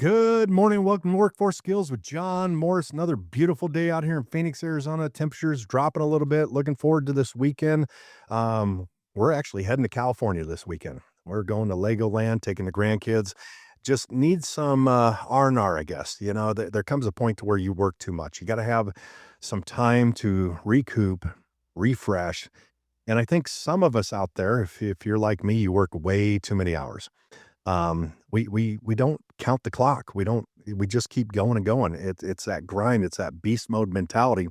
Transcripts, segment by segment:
Good morning. Welcome to Workforce Skills with John Morris. Another beautiful day out here in Phoenix, Arizona. Temperatures dropping a little bit. Looking forward to this weekend. We're actually heading to California this weekend. We're going to Legoland, taking the grandkids. Just need some R&R, I guess. There comes a point to where you work too much. You got to have some time to recoup, refresh. And I think some of us out there, if you're like me, you work way too many hours. We don't count the clock. We just keep going and going. It's that grind, it's that beast mode mentality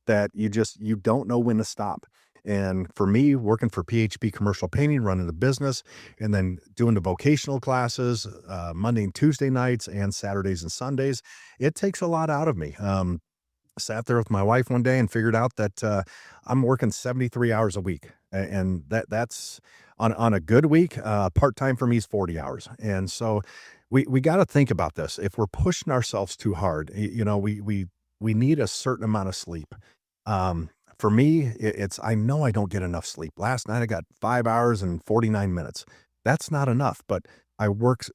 that you don't know when to stop. And for me, working for PHP Commercial Painting, running the business, and then doing the vocational classes, Monday and Tuesday nights and Saturdays and Sundays, it takes a lot out of me. Sat there with my wife one day and figured out that I'm working 73 hours a week, and that's on a good week. Part time for me is 40 hours, and so we got to think about this. If we're pushing ourselves too hard, we need a certain amount of sleep. For me, it's I know I don't get enough sleep. Last night I got 5 hours and 49 minutes. That's not enough, but I worked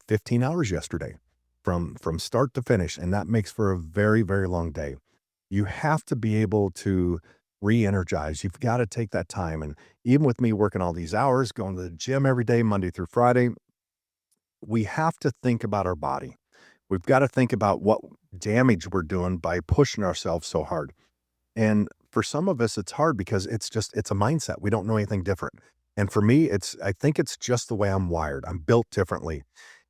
15 hours yesterday from start to finish, and that makes for a very, very long day. You have to be able to re-energize. You've got to take that time. And even with me working all these hours, going to the gym every day, Monday through Friday, we have to think about our body. We've got to think about what damage we're doing by pushing ourselves so hard. And for some of us, it's hard because it's a mindset. We don't know anything different. And for me, I think it's just the way I'm wired. I'm built differently.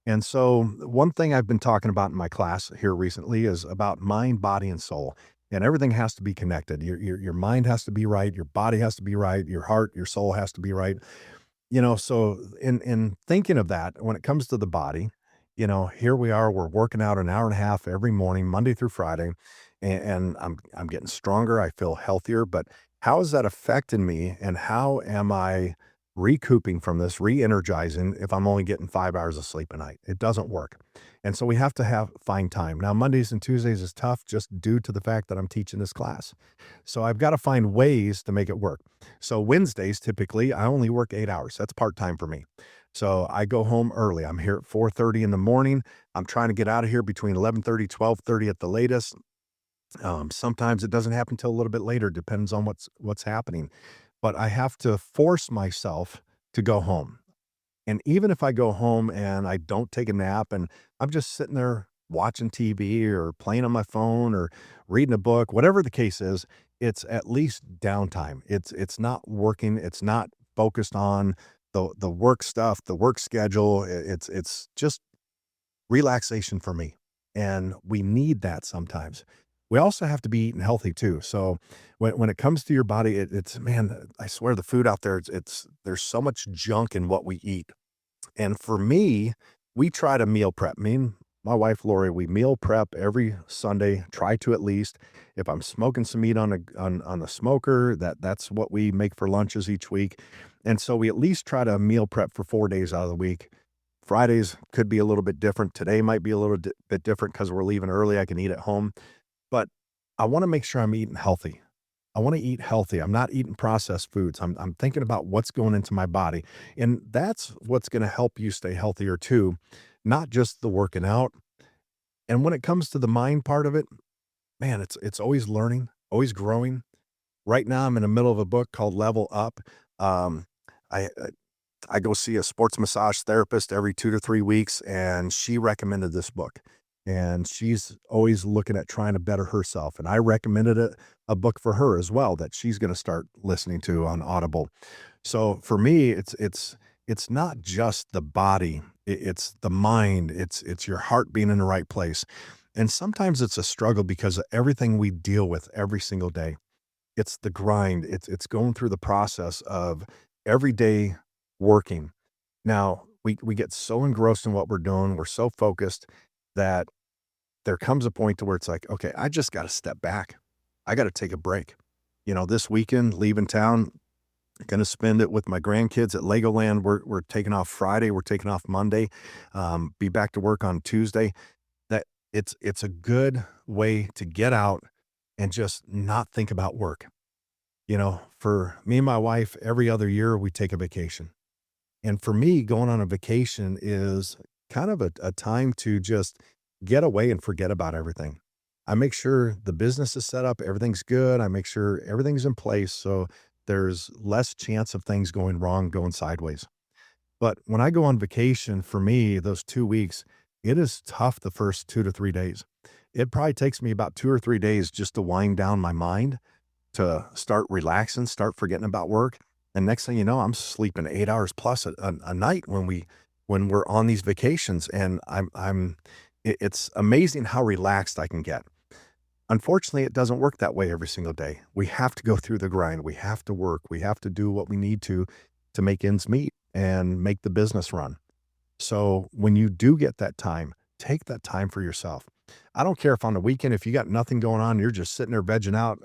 And so one thing I've been talking about in my class here recently is about mind, body, and soul. And everything has to be connected. Your mind has to be right, your body has to be right, your heart, your soul has to be right. So in thinking of that, when it comes to the body, here we are, we're working out an hour and a half every morning, Monday through Friday, and I'm getting stronger. I feel healthier, but how is that affecting me? And how am I recouping from this, re-energizing if I'm only getting 5 hours of sleep a night? It doesn't work. And so we have to find time. Now, Mondays and Tuesdays is tough just due to the fact that I'm teaching this class. So I've got to find ways to make it work. So Wednesdays, typically, I only work 8 hours. That's part-time for me. So I go home early. I'm here at 4:30 in the morning. I'm trying to get out of here between 11:30, 12:30 at the latest. Sometimes it doesn't happen till a little bit later, depends on what's happening. But I have to force myself to go home. And even if I go home and I don't take a nap and I'm just sitting there watching TV or playing on my phone or reading a book, whatever the case is, it's at least downtime. It's not working. It's not focused on the work stuff, the work schedule. It's just relaxation for me. And we need that sometimes. We also have to be eating healthy too. So when it comes to your body, it's man, I swear the food out there, it's there's so much junk in what we eat. And for me, we try to meal prep. Me and my wife Lori, we meal prep every Sunday. Try to at least. If I'm smoking some meat on the smoker, that's what we make for lunches each week. And so we at least try to meal prep for 4 days out of the week. Fridays could be a little bit different. Today might be a little bit different because we're leaving early. I can eat at home, but I want to make sure I'm eating healthy. I want to eat healthy. I'm not eating processed foods. I'm thinking about what's going into my body. And that's what's going to help you stay healthier too, not just the working out. And when it comes to the mind part of it, man, it's always learning, always growing. Right now I'm in the middle of a book called Level Up. Um, I go see a sports massage therapist every 2 to 3 weeks, and she recommended this book. And she's always looking at trying to better herself. And I recommended a book for her as well that she's going to start listening to on Audible. So for me, it's not just the body, it's the mind, it's your heart being in the right place. And sometimes it's a struggle because of everything we deal with every single day. It's the grind. It's going through the process of every day working. Now, we get so engrossed in what we're doing, we're so focused that there comes a point to where it's like, "Okay, I just gotta step back. I gotta take a break." This weekend, leaving town, gonna spend it with my grandkids at Legoland. We're taking off Friday, we're taking off Monday, be back to work on Tuesday. That it's a good way to get out and just not think about work. For me and my wife, every other year we take a vacation. And for me, going on a vacation is kind of a time to just get away and forget about everything. I make sure the business is set up, everything's good. I make sure everything's in place so there's less chance of things going wrong, going sideways. But when I go on vacation, for me, those 2 weeks, it is tough the first 2 to 3 days. It probably takes me about 2 or 3 days just to wind down my mind, to start relaxing, start forgetting about work, and next thing you know, I'm sleeping 8 hours plus a night when we're on these vacations, and it's amazing how relaxed I can get. Unfortunately, it doesn't work that way every single day. We have to go through the grind. We have to work. We have to do what we need to make ends meet and make the business run. So when you do get that time, take that time for yourself. I don't care if on the weekend, if you got nothing going on, you're just sitting there vegging out,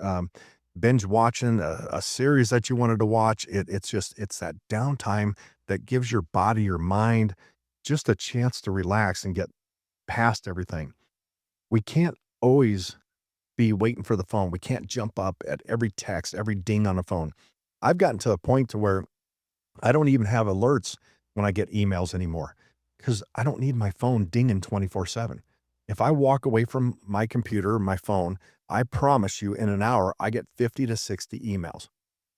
binge watching a series that you wanted to watch. It's that downtime that gives your body, your mind just a chance to relax and get past everything. We can't always be waiting for the phone. We can't jump up at every text, every ding on the phone. I've gotten to a point to where I don't even have alerts when I get emails anymore because I don't need my phone dinging 24/7. If I walk away from my computer, my phone, I promise you in an hour, I get 50 to 60 emails.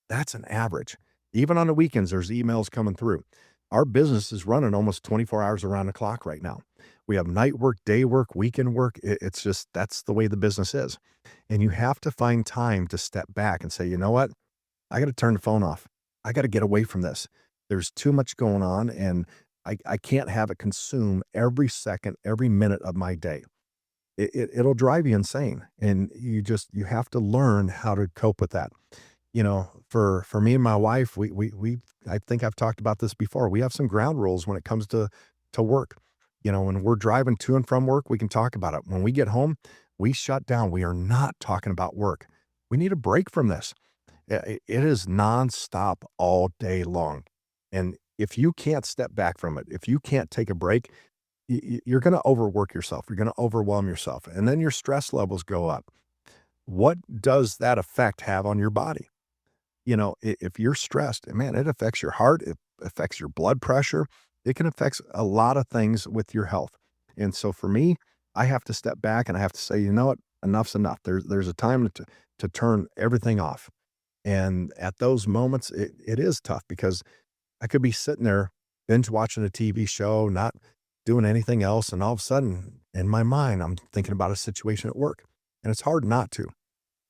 That's an average. Even on the weekends, there's emails coming through. Our business is running almost 24 hours around the clock right now. We have night work, day work, weekend work. It's just that's the way the business is. And you have to find time to step back and say, you know what? I got to turn the phone off. I got to get away from this. There's too much going on, and I can't have it consume every second, every minute of my day. It'll drive you insane, and you have to learn how to cope with that. For me and my wife, we I think I've talked about this before. We have some ground rules when it comes to work. When we're driving to and from work, we can talk about it. When we get home, we shut down. We are not talking about work. We need a break from this. It is nonstop all day long. And if you can't step back from it, if you can't take a break, you're going to overwork yourself. You're going to overwhelm yourself. And then your stress levels go up. What does that effect have on your body? If you're stressed, man, it affects your heart, it affects your blood pressure, it can affect a lot of things with your health. And so for me, I have to step back and I have to say, you know what, enough's enough. There's a time to turn everything off. And at those moments, it is tough because I could be sitting there binge watching a TV show, not doing anything else. And all of a sudden, in my mind, I'm thinking about a situation at work. And it's hard not to,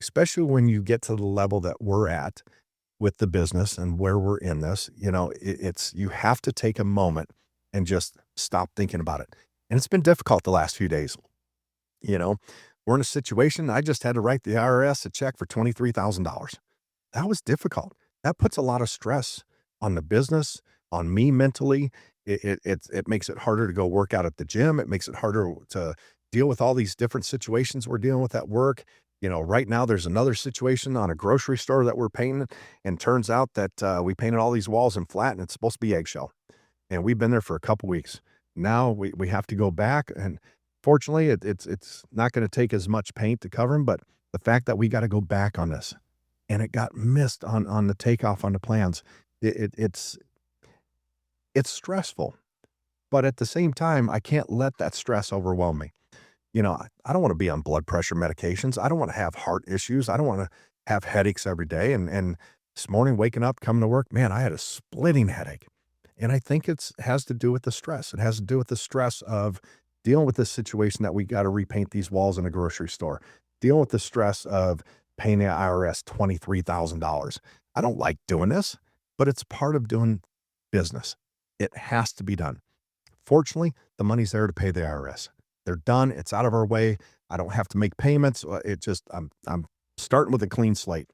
especially when you get to the level that we're at with the business and where we're in this. It's you have to take a moment and just stop thinking about it. And it's been difficult the last few days. You know, we're in a situation. I just had to write the IRS a check for $23,000. That was difficult. That puts a lot of stress on the business, on me mentally. It makes it harder to go work out at the gym. It makes it harder to deal with all these different situations we're dealing with at work. Right now there's another situation on a grocery store that we're painting, and turns out that we painted all these walls in flat, and it's supposed to be eggshell. And we've been there for a couple weeks. Now we have to go back, and fortunately, it's not going to take as much paint to cover them. But the fact that we got to go back on this, and it got missed on the takeoff on the plans, it's stressful. But at the same time, I can't let that stress overwhelm me. I don't want to be on blood pressure medications. I don't want to have heart issues. I don't want to have headaches every day. And this morning, waking up, coming to work, man, I had a splitting headache. And I think it's has to do with the stress. It has to do with the stress of dealing with this situation that we got to repaint these walls in a grocery store, dealing with the stress of paying the IRS $23,000. I don't like doing this, but it's part of doing business. It has to be done. Fortunately, the money's there to pay the IRS. They're done. It's out of our way. I don't have to make payments. I'm starting with a clean slate,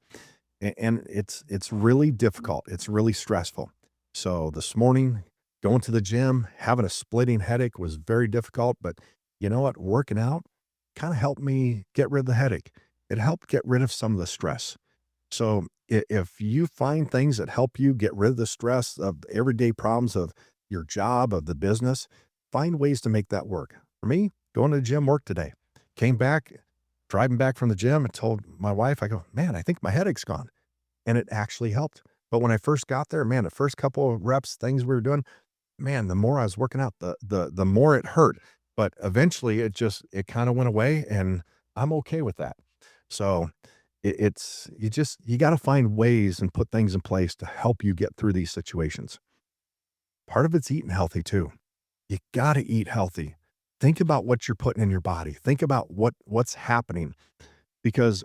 and it's really difficult. It's really stressful. So this morning, going to the gym, having a splitting headache was very difficult. But you know what? Working out kind of helped me get rid of the headache. It helped get rid of some of the stress. So if you find things that help you get rid of the stress of the everyday problems of your job, of the business, find ways to make that work. For me, going to the gym worked today. Came back, driving back from the gym, and told my wife, I go, man, I think my headache's gone. And it actually helped. But when I first got there, man, the first couple of reps, things we were doing, man, the more I was working out, the more it hurt. But eventually it kind of went away and I'm okay with that. So it's you got to find ways and put things in place to help you get through these situations. Part of it's eating healthy too. You got to eat healthy. Think about what you're putting in your body. Think about what's happening because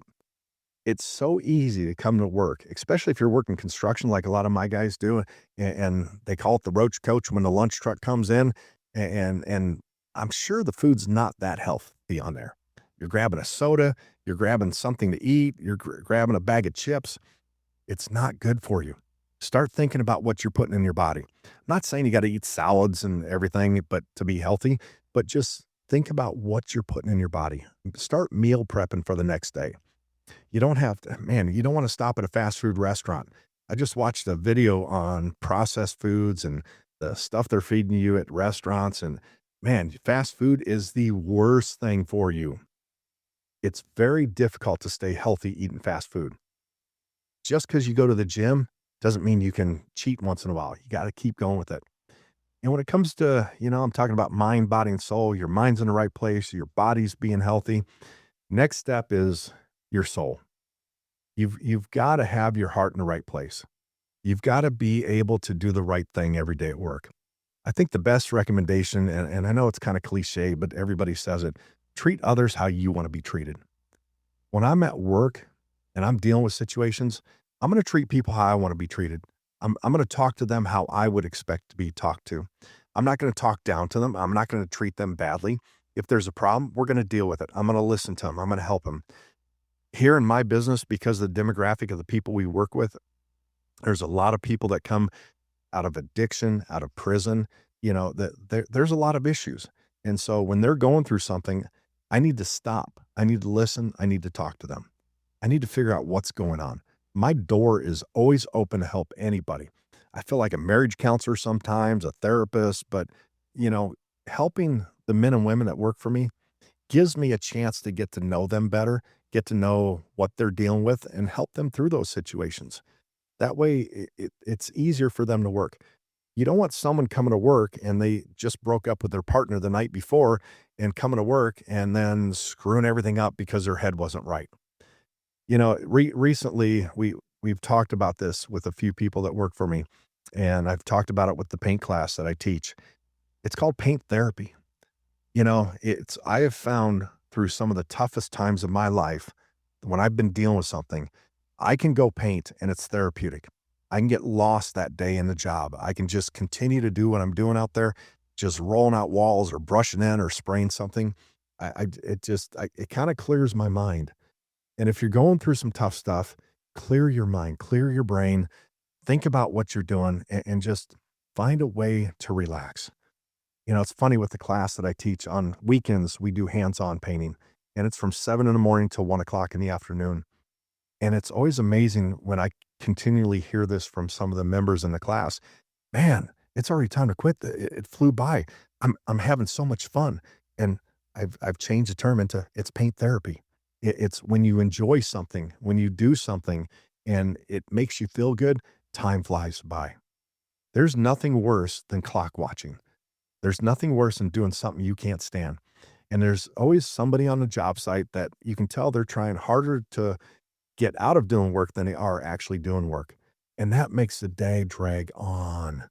it's so easy to come to work, especially if you're working construction like a lot of my guys do, and they call it the roach coach when the lunch truck comes in, and I'm sure the food's not that healthy on there. You're grabbing a soda, you're grabbing something to eat, you're grabbing a bag of chips. It's not good for you. Start thinking about what you're putting in your body. I'm not saying you gotta eat salads and everything, but to be healthy, but just think about what you're putting in your body. Start meal prepping for the next day. You don't have to man, you don't wanna stop at a fast food restaurant. I just watched a video on processed foods and the stuff they're feeding you at restaurants, and man, fast food is the worst thing for you. It's very difficult to stay healthy eating fast food. Just because you go to the gym doesn't mean you can cheat once in a while. You gotta keep going with it. And when it comes to, I'm talking about mind, body, and soul, your mind's in the right place, your body's being healthy. Next step is your soul. You've gotta have your heart in the right place. You've gotta be able to do the right thing every day at work. I think the best recommendation, and I know it's kinda cliche, but everybody says it, treat others how you wanna be treated. When I'm at work and I'm dealing with situations, I'm gonna treat people how I wanna be treated. I'm gonna talk to them how I would expect to be talked to. I'm not gonna talk down to them. I'm not gonna treat them badly. If there's a problem, we're gonna deal with it. I'm gonna listen to them. I'm gonna help them. Here in my business, because of the demographic of the people we work with, there's a lot of people that come out of addiction, out of prison, that there's a lot of issues. And so when they're going through something, I need to stop. I need to listen. I need to talk to them. I need to figure out what's going on. My door is always open to help anybody. I feel like a marriage counselor sometimes, a therapist, but you know, helping the men and women that work for me gives me a chance to get to know them better, get to know what they're dealing with, and help them through those situations. That way, it's easier for them to work. You don't want someone coming to work and they just broke up with their partner the night before and coming to work and then screwing everything up because their head wasn't right. Recently we've talked about this with a few people that work for me, and I've talked about it with the paint class that I teach. It's called paint therapy. It's I have found through some of the toughest times of my life, when I've been dealing with something, I can go paint and it's therapeutic. I can get lost that day in the job. I can just continue to do what I'm doing out there, just rolling out walls or brushing in or spraying something. It kind of clears my mind. And if you're going through some tough stuff, clear your mind, clear your brain, think about what you're doing and just find a way to relax. It's funny with the class that I teach on weekends, we do hands-on painting, and it's from 7 in the morning till 1 o'clock in the afternoon. And it's always amazing when I continually hear this from some of the members in the class. Man, it's already time to quit. It flew by. I'm having so much fun. And I've changed the term into it's paint therapy. It's when you enjoy something, when you do something and it makes you feel good, time flies by. There's nothing worse than clock watching. There's nothing worse than doing something you can't stand. And there's always somebody on the job site that you can tell they're trying harder to get out of doing work than they are actually doing work. And that makes the day drag on.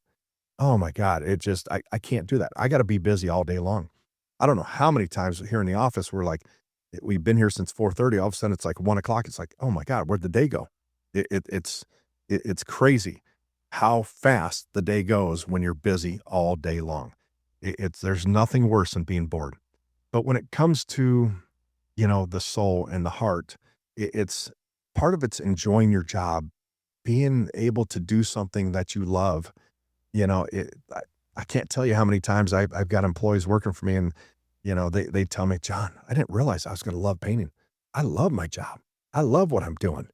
Oh my God. I can't do that. I got to be busy all day long. I don't know how many times here in the office we've been here since 4:30. All of a sudden it's like 1 o'clock. It's like, oh my God, where'd the day go? It, it, it's, it's crazy how fast the day goes when you're busy all day long. There's nothing worse than being bored. But when it comes to, the soul and the heart, it's part of it's enjoying your job, being able to do something that you love. I can't tell you how many times I've got employees working for me and, they tell me, John, I didn't realize I was going to love painting. I love my job. I love what I'm doing.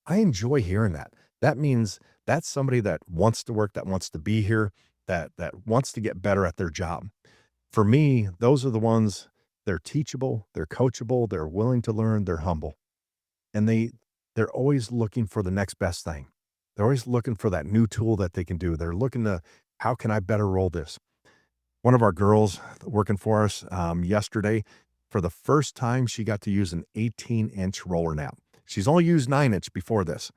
I enjoy hearing that. That means that's somebody that wants to work, that wants to be here, that wants to get better at their job. For me, those are the ones they're teachable, they're coachable, they're willing to learn, they're humble. And they're always looking for the next best thing. They're always looking for that new tool that they can do. They're looking to How can I better roll this? One of our girls working for us yesterday, for the first time, she got to use an 18-inch roller nap. She's only used 9-inch before this.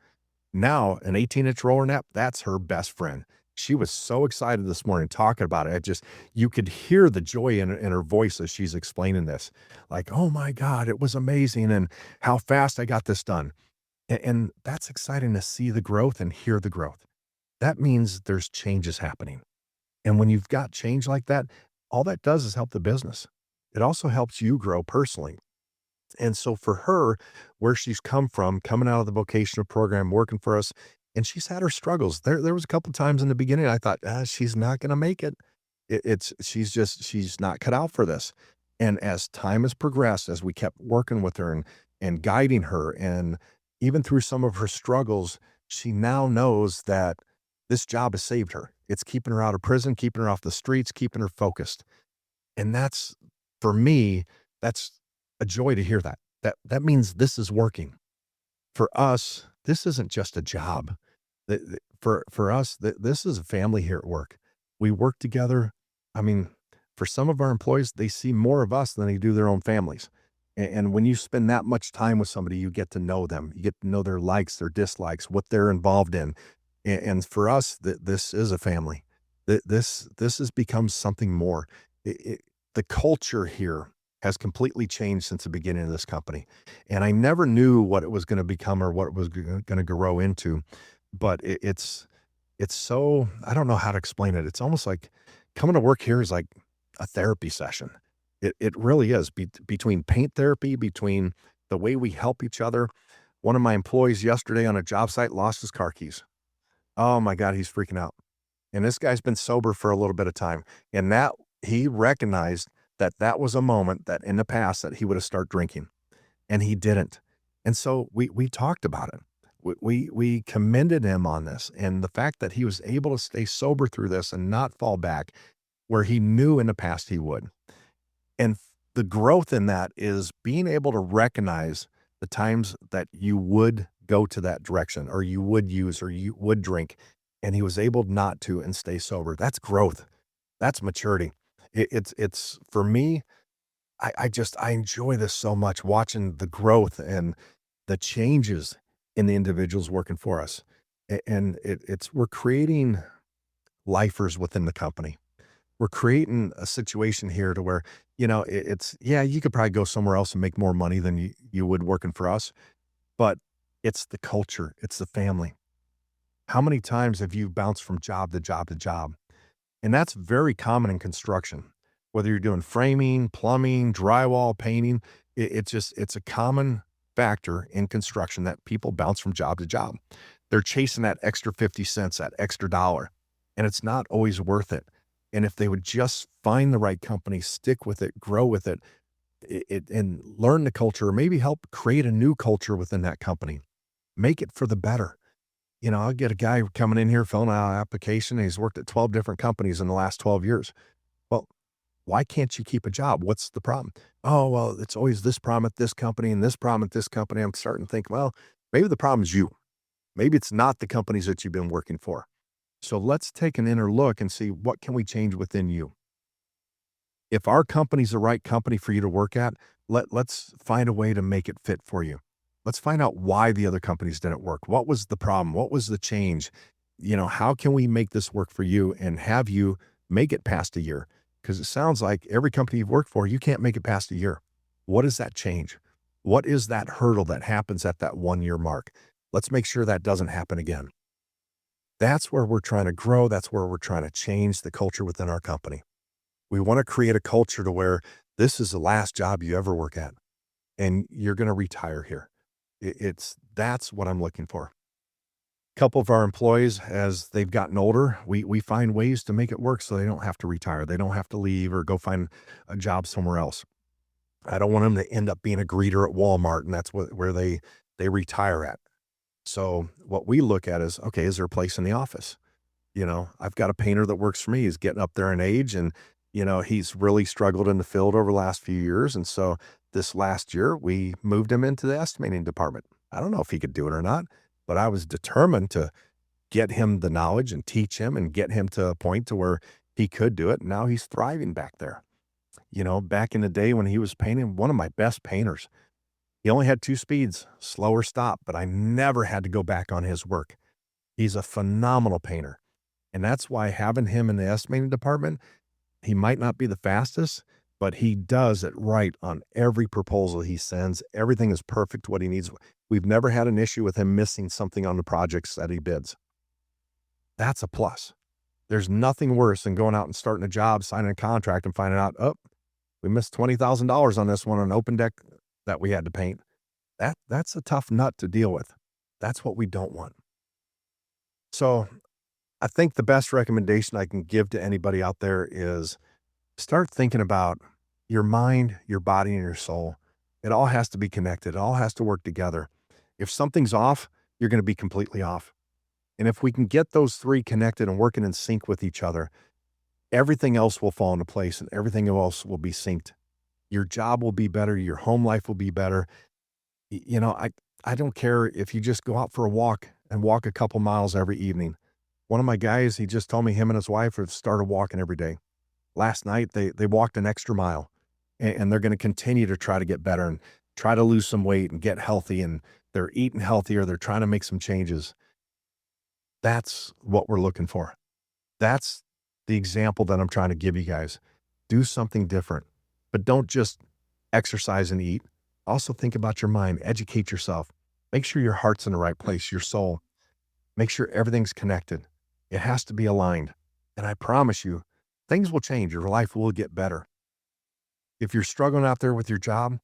Now, an 18-inch roller nap, that's her best friend. She was so excited this morning talking about it. You could hear the joy in her voice as she's explaining this. Like, oh my God, it was amazing. And how fast I got this done. And that's exciting to see the growth and hear the growth. That means there's changes happening. And when you've got change like that, all that does is help the business. It also helps you grow personally. And so for her, where she's come from, coming out of the vocational program, working for us, and she's had her struggles. There was a couple times in the beginning I thought, she's not going to make it. She's not cut out for this. And as time has progressed, as we kept working with her and guiding her, and even through some of her struggles, she now knows that this job has saved her. It's keeping her out of prison, keeping her off the streets, keeping her focused. And that's, for me, that's a joy to hear that. That means this is working. For us, this isn't just a job. For us, this is a family here at work. We work together. I mean, for some of our employees, they see more of us than they do their own families. And when you spend that much time with somebody, you get to know them. You get to know their likes, their dislikes, what they're involved in. And for us, this is a family. This has become something more. The culture here has completely changed since the beginning of this company, and I never knew what it was gonna become or what it was gonna grow into, but it's so, I don't know how to explain it. It's almost like coming to work here is like a therapy session. It really is, between paint therapy, between the way we help each other. One of my employees yesterday on a job site lost his car keys. Oh my god, he's freaking out. And this guy's been sober for a little bit of time, and that he recognized that that was a moment that in the past that he would have started drinking, and he didn't. And so we talked about it. We commended him on this, and the fact that he was able to stay sober through this and not fall back where he knew in the past he would. And the growth in that is being able to recognize the times that you would go to that direction or you would use or you would drink, and he was able not to and stay sober. That's growth. That's maturity. It's for me, I enjoy this so much, watching the growth and the changes in the individuals working for us. And it's we're creating lifers within the company. We're creating a situation here to where, it's, yeah, you could probably go somewhere else and make more money than you would working for us, but it's the culture, it's the family. How many times have you bounced from job to job to job? And that's very common in construction. Whether you're doing framing, plumbing, drywall, painting, it's a common factor in construction that people bounce from job to job. They're chasing that extra 50 cents, that extra dollar, and it's not always worth it. And if they would just find the right company, stick with it, grow with it and learn the culture, or maybe help create a new culture within that company, make it for the better. I'll get a guy coming in here filling out an application, and he's worked at 12 different companies in the last 12 years. Well, why can't you keep a job? What's the problem? Oh, well, it's always this problem at this company and this problem at this company. I'm starting to think, well, maybe the problem is you. Maybe it's not the companies that you've been working for. So let's take an inner look and see what can we change within you. If our company's the right company for you to work at, let's find a way to make it fit for you. Let's find out why the other companies didn't work. What was the problem? What was the change? How can we make this work for you and have you make it past a year? Because it sounds like every company you've worked for, you can't make it past a year. What is that change? What is that hurdle that happens at that 1 year mark? Let's make sure that doesn't happen again. That's where we're trying to grow. That's where we're trying to change the culture within our company. We want to create a culture to where this is the last job you ever work at, and you're going to retire here. That's what I'm looking for. A couple of our employees, as they've gotten older, we find ways to make it work so they don't have to retire. They don't have to leave or go find a job somewhere else. I don't want them to end up being a greeter at Walmart, and that's where they retire at. So what we look at is, okay, is there a place in the office? I've got a painter that works for me. He's getting up there in age, and he's really struggled in the field over the last few years. And so this last year, we moved him into the estimating department. I don't know if he could do it or not, but I was determined to get him the knowledge and teach him and get him to a point to where he could do it. Now he's thriving back there. Back in the day when he was painting, one of my best painters, he only had 2 speeds, slow or stop, but I never had to go back on his work. He's a phenomenal painter. And that's why having him in the estimating department, he might not be the fastest, but he does it right on every proposal he sends. Everything is perfect what he needs. We've never had an issue with him missing something on the projects that he bids. That's a plus. There's nothing worse than going out and starting a job, signing a contract, and finding out, oh, we missed $20,000 on this one on an open deck that we had to paint. That's a tough nut to deal with. That's what we don't want. So I think the best recommendation I can give to anybody out there is start thinking about your mind, your body, and your soul. It all has to be connected. It all has to work together. If something's off, you're going to be completely off. And if we can get those 3 connected and working in sync with each other, everything else will fall into place and everything else will be synced. Your job will be better. Your home life will be better. I don't care if you just go out for a walk and walk a couple miles every evening. One of my guys, he just told me him and his wife have started walking every day. Last night, they walked an extra mile, and they're going to continue to try to get better and try to lose some weight and get healthy, and they're eating healthier. They're trying to make some changes. That's what we're looking for. That's the example that I'm trying to give you guys. Do something different, but don't just exercise and eat. Also think about your mind, educate yourself. Make sure your heart's in the right place, your soul. Make sure everything's connected. It has to be aligned. And I promise you, things will change. Your life will get better. If you're struggling out there with your job,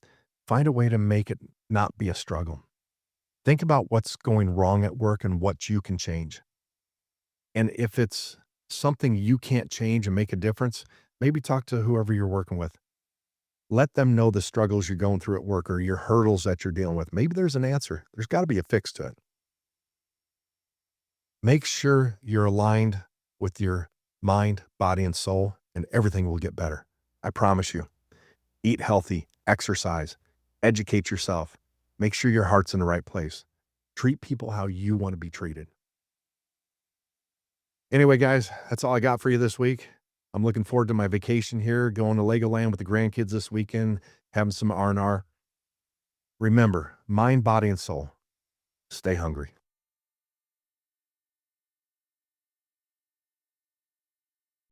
find a way to make it not be a struggle. Think about what's going wrong at work and what you can change. And if it's something you can't change and make a difference, maybe talk to whoever you're working with. Let them know the struggles you're going through at work or your hurdles that you're dealing with. Maybe there's an answer. There's got to be a fix to it. Make sure you're aligned with your mind, body, and soul, and everything will get better. I promise you. Eat healthy, exercise, educate yourself. Make sure your heart's in the right place. Treat people how you want to be treated. Anyway, guys, that's all I got for you this week. I'm looking forward to my vacation here, going to Legoland with the grandkids this weekend, having some R&R. Remember, mind, body, and soul. Stay hungry.